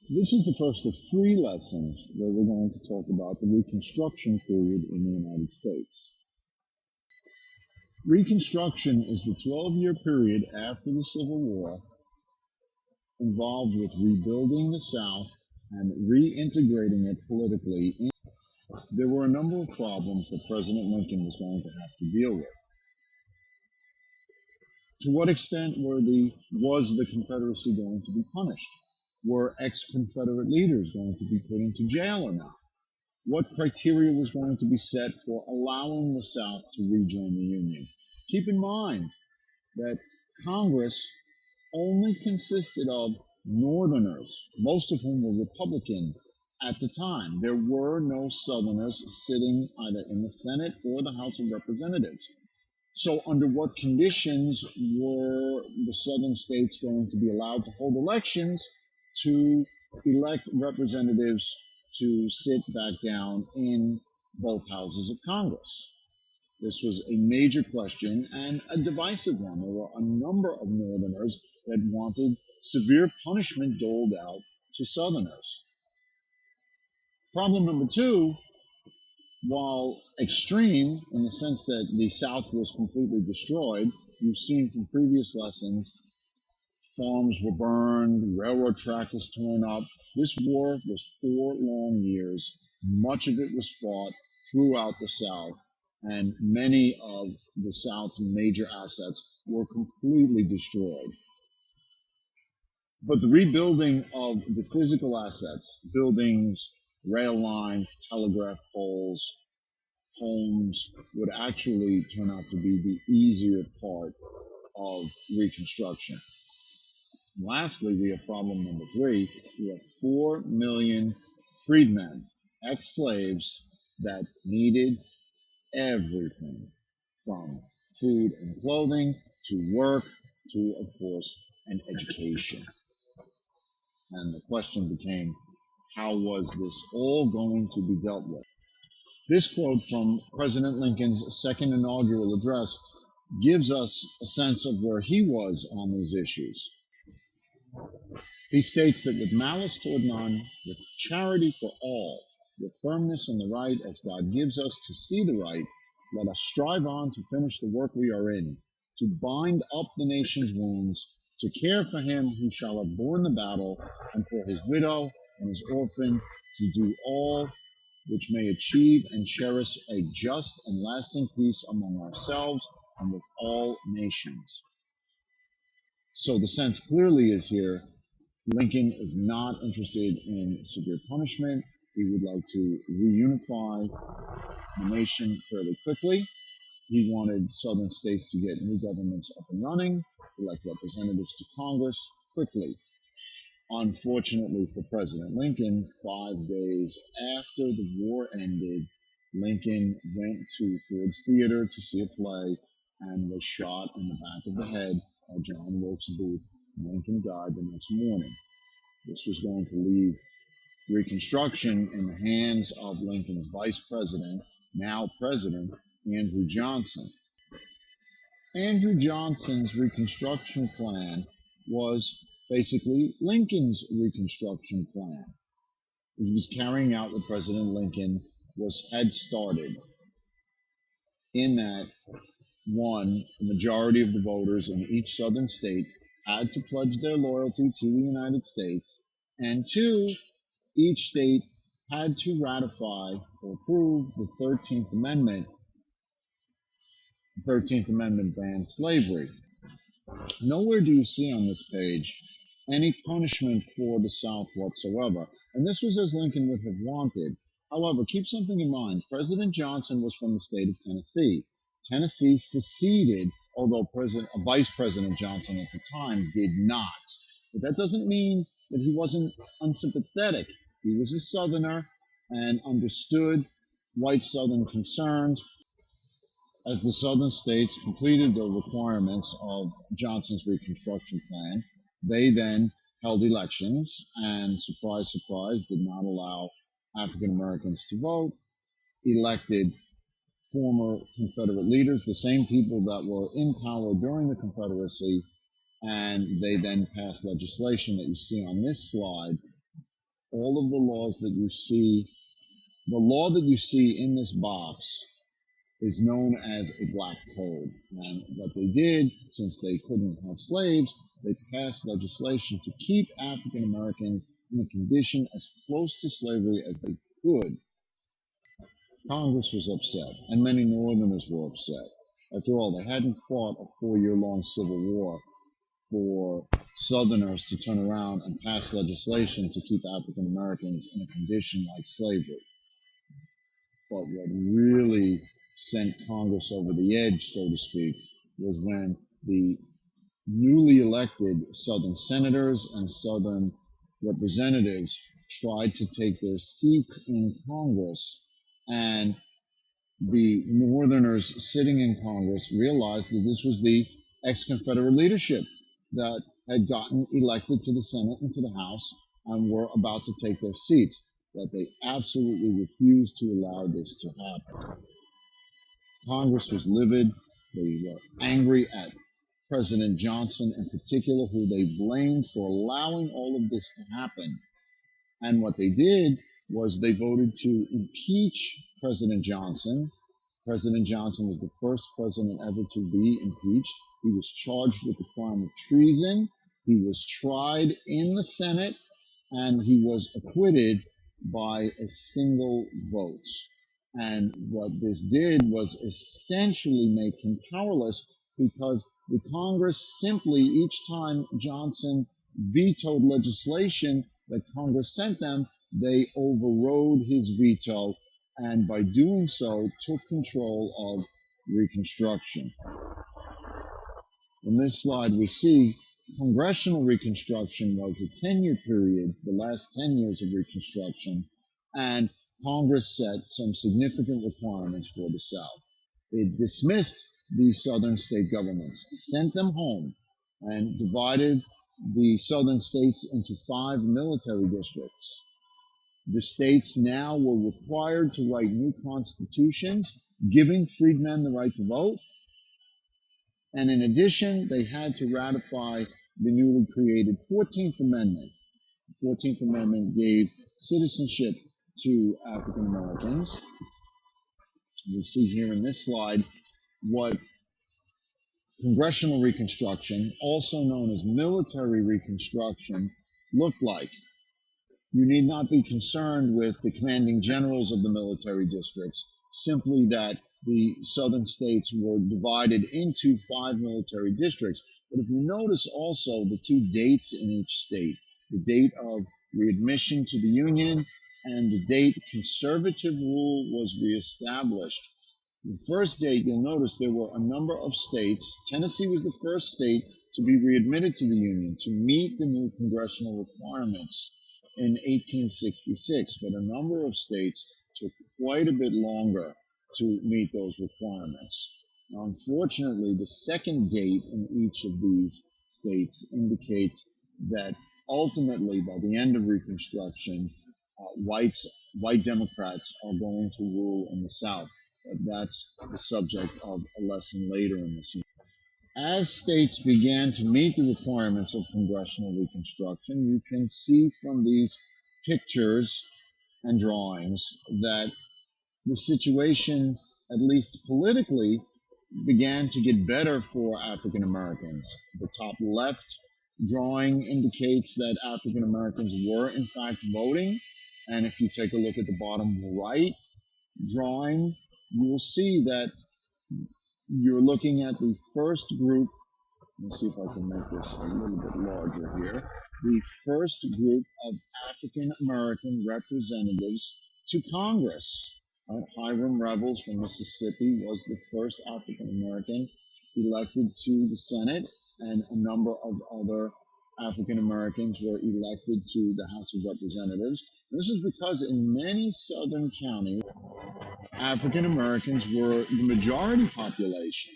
This is the first of three lessons where we're going to talk about the Reconstruction period in the United States. Reconstruction is the 12-year period after the Civil War involved with rebuilding the South and reintegrating it politically. There were a number of problems that President Lincoln was going to have to deal with. To what extent was the Confederacy going to be punished? Were ex-Confederate leaders going to be put into jail or not? What criteria was going to be set for allowing the South to rejoin the Union? Keep in mind that Congress only consisted of Northerners, most of whom were Republican at the time. There were no Southerners sitting either in the Senate or the House of Representatives. So under what conditions were the Southern states going to be allowed to hold elections to elect representatives to sit back down in both houses of Congress? This was a major question and a divisive one. There were a number of Northerners that wanted severe punishment doled out to Southerners. Problem number two, while extreme in the sense that the South was completely destroyed, you've seen from previous lessons, farms were burned, railroad track was torn up. This war was 4 long years. Much of it was fought throughout the South, and many of the South's major assets were completely destroyed. But the rebuilding of the physical assets, buildings, rail lines, telegraph poles, homes, would actually turn out to be the easier part of Reconstruction. And lastly, we have problem number 3. We have 4 million freedmen, ex-slaves, that needed everything from food and clothing to work to, of course, an education. And the question became, how was this all going to be dealt with? This quote from President Lincoln's second inaugural address gives us a sense of where he was on these issues. He states that with malice toward none, with charity for all, with firmness in the right as God gives us to see the right, let us strive on to finish the work we are in, to bind up the nation's wounds, to care for him who shall have borne the battle, and for his widow and his orphan, to do all which may achieve and cherish a just and lasting peace among ourselves and with all nations. So the sense clearly is here, Lincoln is not interested in severe punishment. He would like to reunify the nation fairly quickly. He wanted southern states to get new governments up and running, elect representatives to Congress quickly. Unfortunately for President Lincoln, 5 days after the war ended, Lincoln went to Ford's Theater to see a play and was shot in the back of the head by John Wilkes Booth. Lincoln died the next morning. This was going to leave Reconstruction in the hands of Lincoln's vice president, now president, Andrew Johnson. Andrew Johnson's Reconstruction plan was basically Lincoln's Reconstruction plan. He was carrying out what President Lincoln had started, in that, 1, the majority of the voters in each southern state had to pledge their loyalty to the United States, and 2, each state had to ratify or approve the 13th Amendment. The 13th Amendment banned slavery. Nowhere do you see on this page any punishment for the South whatsoever, and this was as Lincoln would have wanted. However, keep something in mind. President Johnson was from the state of Tennessee. Tennessee seceded, although Vice President Johnson at the time did not. But that doesn't mean that he wasn't unsympathetic. He was a Southerner and understood white Southern concerns. As the Southern states completed the requirements of Johnson's Reconstruction plan, they then held elections and, surprise, surprise, did not allow African Americans to vote, elected former Confederate leaders, the same people that were in power during the Confederacy, and they then passed legislation that you see on this slide all of the laws that you see, the law that you see in this box is known as a black code. And what they did, since they couldn't have slaves, they passed legislation to keep African Americans in a condition as close to slavery as they could. Congress was upset, and many Northerners were upset. After all, they hadn't fought a 4-year-long civil war for Southerners to turn around and pass legislation to keep African Americans in a condition like slavery. But what really sent Congress over the edge, so to speak, was when the newly elected Southern senators and Southern representatives tried to take their seats in Congress, and the Northerners sitting in Congress realized that this was the ex-Confederate leadership that had gotten elected to the Senate and to the House and were about to take their seats, that they absolutely refused to allow this to happen. Congress was livid. They were angry at President Johnson in particular, who they blamed for allowing all of this to happen. And what they did was they voted to impeach President Johnson. President Johnson was the first president ever to be impeached. He was charged with the crime of treason. He was tried in the Senate, and he was acquitted by a single vote. And what this did was essentially make him powerless, because the Congress simply, each time Johnson vetoed legislation that Congress sent them, they overrode his veto, and by doing so took control of Reconstruction. In this slide we see Congressional Reconstruction was a 10-year period, the last 10 years of Reconstruction, and Congress set some significant requirements for the South. It dismissed the Southern state governments, sent them home, and divided the Southern states into 5 military districts. The states now were required to write new constitutions, giving freedmen the right to vote. And in addition, they had to ratify the newly created 14th Amendment. The 14th Amendment gave citizenship to African Americans. You see here in this slide what Congressional Reconstruction, also known as military Reconstruction, looked like. You need not be concerned with the commanding generals of the military districts, simply that the southern states were divided into 5 military districts. But if you notice also the 2 dates in each state, the date of readmission to the Union and the date conservative rule was reestablished. The first date, you'll notice there were a number of states. Tennessee was the first state to be readmitted to the Union, to meet the new congressional requirements in 1866, but a number of states took quite a bit longer to meet those requirements. Now, unfortunately, the second date in each of these states indicates that ultimately, by the end of Reconstruction, white Democrats are going to rule in the South. But that's the subject of a lesson later in this unit. As states began to meet the requirements of Congressional Reconstruction, you can see from these pictures and drawings that the situation, at least politically, began to get better for African Americans. The top left drawing indicates that African Americans were in fact voting, and if you take a look at the bottom right drawing, you will see that you're looking at the first group. Let's see if I can make this a little bit larger here. The first group of African American representatives to Congress. Hiram Revels from Mississippi was the first African American elected to the Senate, and a number of other African Americans were elected to the House of Representatives. This is because in many southern counties, African Americans were the majority population.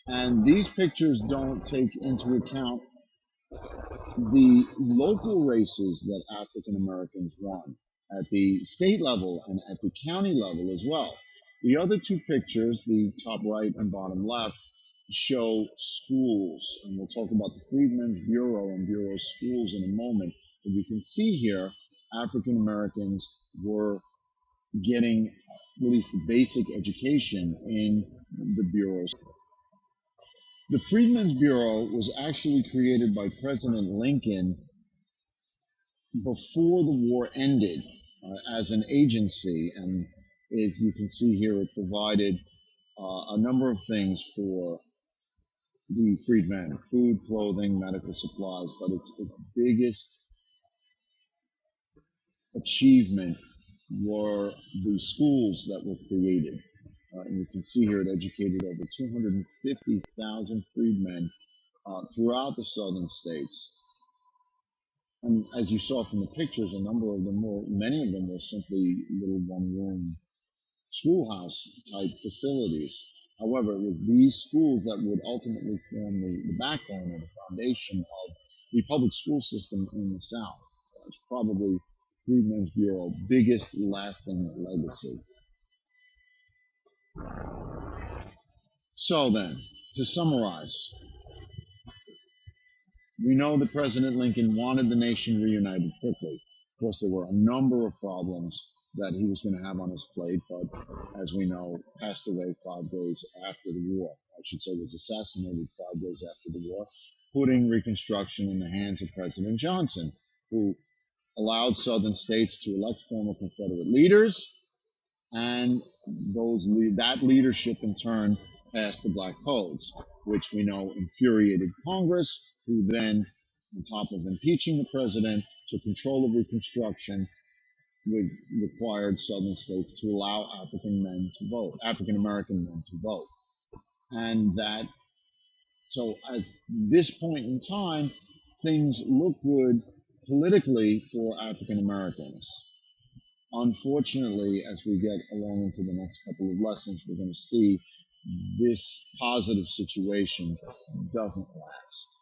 And these pictures don't take into account the local races that African Americans won at the state level and at the county level as well. The other 2 pictures, the top right and bottom left, show schools. And we'll talk about the Freedmen's Bureau and Bureau schools in a moment. But you can see here African Americans were getting at least the basic education in the bureaus. The Freedmen's Bureau was actually created by President Lincoln before the war ended as an agency, and if you can see here, it provided a number of things for the freedmen: food, clothing, medical supplies. But its biggest achievement were the schools that were created. And you can see here it educated over 250,000 freedmen throughout the southern states. And as you saw from the pictures, many of them were simply little one-room schoolhouse type facilities. However, it was these schools that would ultimately form the backbone or the foundation of the public school system in the South. It's probably Freedmen's Bureau biggest lasting legacy. So then, to summarize, we know that President Lincoln wanted the nation reunited quickly. Of course, there were a number of problems that he was going to have on his plate, but as we know, passed away 5 days after the war. I should say was assassinated 5 days after the war, putting Reconstruction in the hands of President Johnson, who allowed southern states to elect former Confederate leaders, and that leadership in turn passed the Black Codes, which we know infuriated Congress, who then, on top of impeaching the president, took control of Reconstruction, which required southern states to allow African American men to vote. And so at this point in time, things look good politically for African Americans. Unfortunately, as we get along into the next couple of lessons, we're going to see this positive situation doesn't last.